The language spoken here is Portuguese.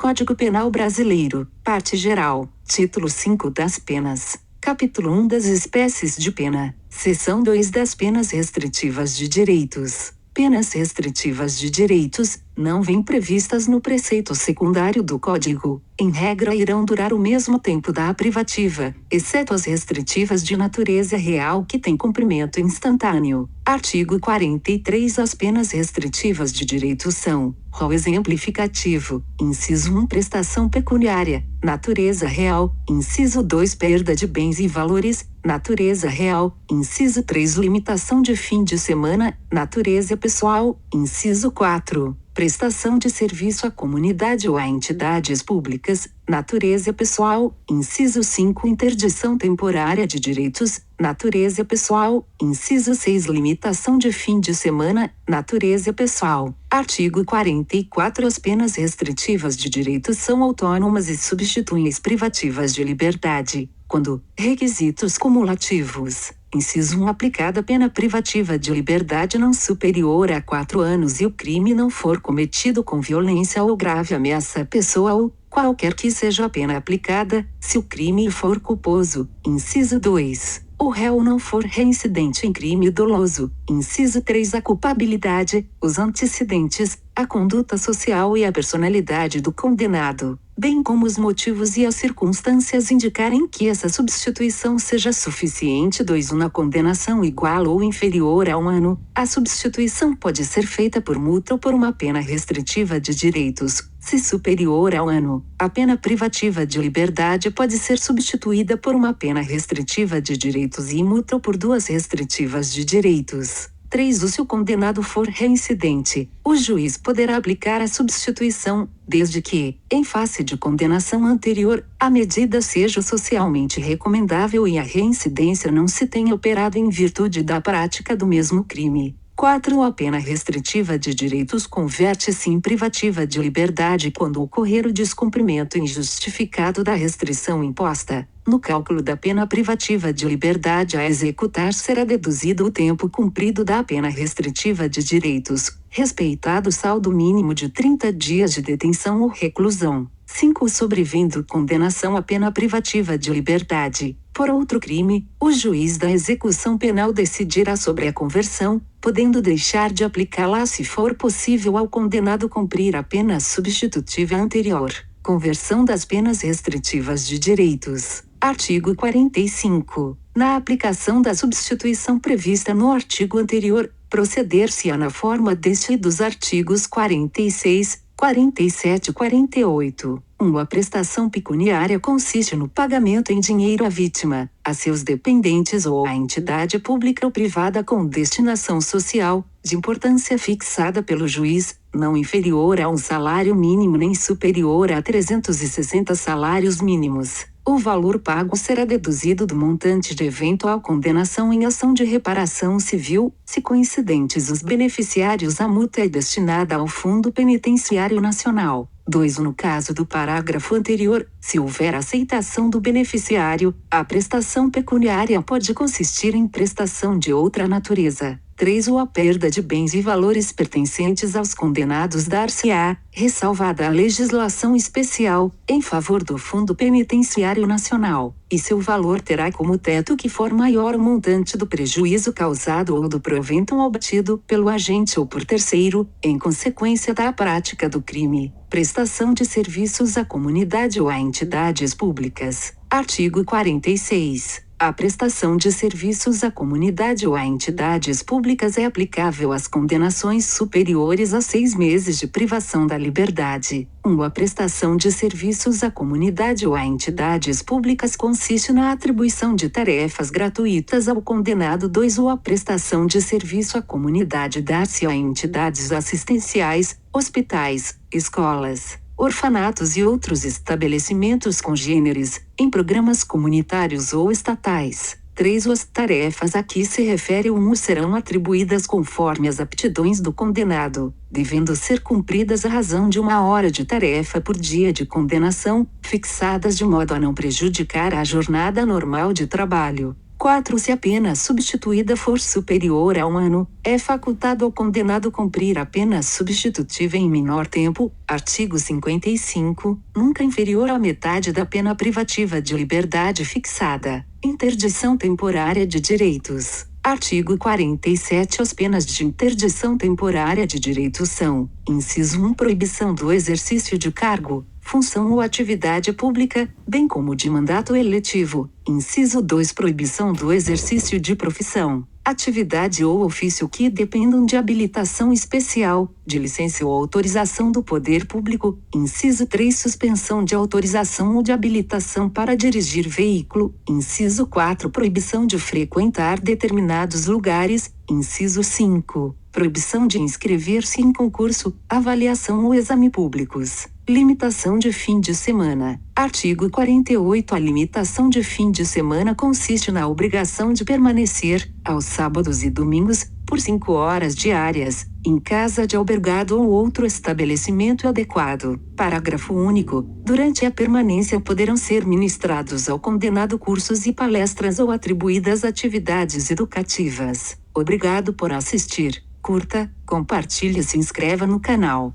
Código Penal Brasileiro, Parte Geral, Título 5 das Penas, Capítulo 1 das Espécies de Pena, Seção 2 das Penas Restritivas de Direitos. Penas restritivas de direitos, não vêm previstas no preceito secundário do Código. Em regra irão durar o mesmo tempo da privativa, exceto as restritivas de natureza real que têm cumprimento instantâneo. Artigo 43. As penas restritivas de direitos são: rol exemplificativo, inciso 1, prestação pecuniária, natureza real, inciso 2, perda de bens e valores, natureza real, inciso 3, limitação de fim de semana, natureza pessoal, inciso 4, prestação de serviço à comunidade ou a entidades públicas, natureza pessoal, inciso 5, interdição temporária de direitos, natureza pessoal, inciso 6, limitação de fim de semana, natureza pessoal. Artigo 44. As penas restritivas de direitos são autônomas e substituem as privativas de liberdade, quando requisitos cumulativos. Inciso 1. Aplicada pena privativa de liberdade não superior a 4 anos e o crime não for cometido com violência ou grave ameaça à pessoa ou, qualquer que seja a pena aplicada, se o crime for culposo. Inciso 2. O réu não for reincidente em crime doloso. Inciso 3. A culpabilidade, os antecedentes, a conduta social e a personalidade do condenado, bem como os motivos e as circunstâncias indicarem que essa substituição seja suficiente. 2. Uma condenação igual ou inferior a 1 ano, a substituição pode ser feita por multa ou por uma pena restritiva de direitos. Se superior a 1 ano, a pena privativa de liberdade pode ser substituída por uma pena restritiva de direitos e multa ou por 2 restritivas de direitos. 3. Se o condenado for reincidente, o juiz poderá aplicar a substituição, desde que, em face de condenação anterior, a medida seja socialmente recomendável e a reincidência não se tenha operado em virtude da prática do mesmo crime. 4. A pena restritiva de direitos converte-se em privativa de liberdade quando ocorrer o descumprimento injustificado da restrição imposta. No cálculo da pena privativa de liberdade a executar será deduzido o tempo cumprido da pena restritiva de direitos, respeitado o saldo mínimo de 30 dias de detenção ou reclusão. 5. Sobrevindo condenação à pena privativa de liberdade por outro crime, o juiz da execução penal decidirá sobre a conversão, podendo deixar de aplicá-la se for possível ao condenado cumprir a pena substitutiva anterior. Conversão das penas restritivas de direitos. Artigo 45. Na aplicação da substituição prevista no artigo anterior, proceder-se-á na forma deste e dos artigos 46, 47 e 48. 1. A prestação pecuniária consiste no pagamento em dinheiro à vítima, a seus dependentes ou à entidade pública ou privada com destinação social, de importância fixada pelo juiz, não inferior a um salário mínimo nem superior a 360 salários mínimos. O valor pago será deduzido do montante de eventual condenação em ação de reparação civil, se coincidentes os beneficiários. A multa é destinada ao Fundo Penitenciário Nacional. 2. No caso do parágrafo anterior, se houver aceitação do beneficiário, a prestação pecuniária pode consistir em prestação de outra natureza. 3. A perda de bens e valores pertencentes aos condenados dar-se-á, ressalvada a legislação especial, em favor do Fundo Penitenciário Nacional, e seu valor terá como teto que for maior o montante do prejuízo causado ou do provento obtido pelo agente ou por terceiro, em consequência da prática do crime. Prestação de serviços à comunidade ou a entidades públicas. Artigo 46. A prestação de serviços à comunidade ou a entidades públicas é aplicável às condenações superiores a 6 meses de privação da liberdade. 1. A prestação de serviços à comunidade ou a entidades públicas consiste na atribuição de tarefas gratuitas ao condenado. 2. A prestação de serviço à comunidade dar-se a entidades assistenciais, hospitais, escolas, orfanatos e outros estabelecimentos congêneres, em programas comunitários ou estatais. 3. As tarefas a que se refere o 1 serão atribuídas conforme as aptidões do condenado, devendo ser cumpridas à razão de 1 hora de tarefa por dia de condenação, fixadas de modo a não prejudicar a jornada normal de trabalho. 4. Se a pena substituída for superior a 1 ano, é facultado ao condenado cumprir a pena substitutiva em menor tempo. Artigo 55. Nunca inferior à metade da pena privativa de liberdade fixada. Interdição temporária de direitos. Artigo 47. As penas de interdição temporária de direitos são: inciso 1. Proibição do exercício de cargo, função ou atividade pública, bem como de mandato eletivo. Inciso 2. Proibição do exercício de profissão, atividade ou ofício que dependam de habilitação especial, de licença ou autorização do poder público. Inciso 3. Suspensão de autorização ou de habilitação para dirigir veículo. Inciso 4. Proibição de frequentar determinados lugares. Inciso 5. Proibição de inscrever-se em concurso, avaliação ou exame públicos. Limitação de fim de semana. Artigo 48. A limitação de fim de semana consiste na obrigação de permanecer, aos sábados e domingos, por 5 horas diárias, em casa de albergado ou outro estabelecimento adequado. Parágrafo único. Durante a permanência poderão ser ministrados ao condenado cursos e palestras ou atribuídas atividades educativas. Obrigado por assistir. Curta, compartilhe e se inscreva no canal.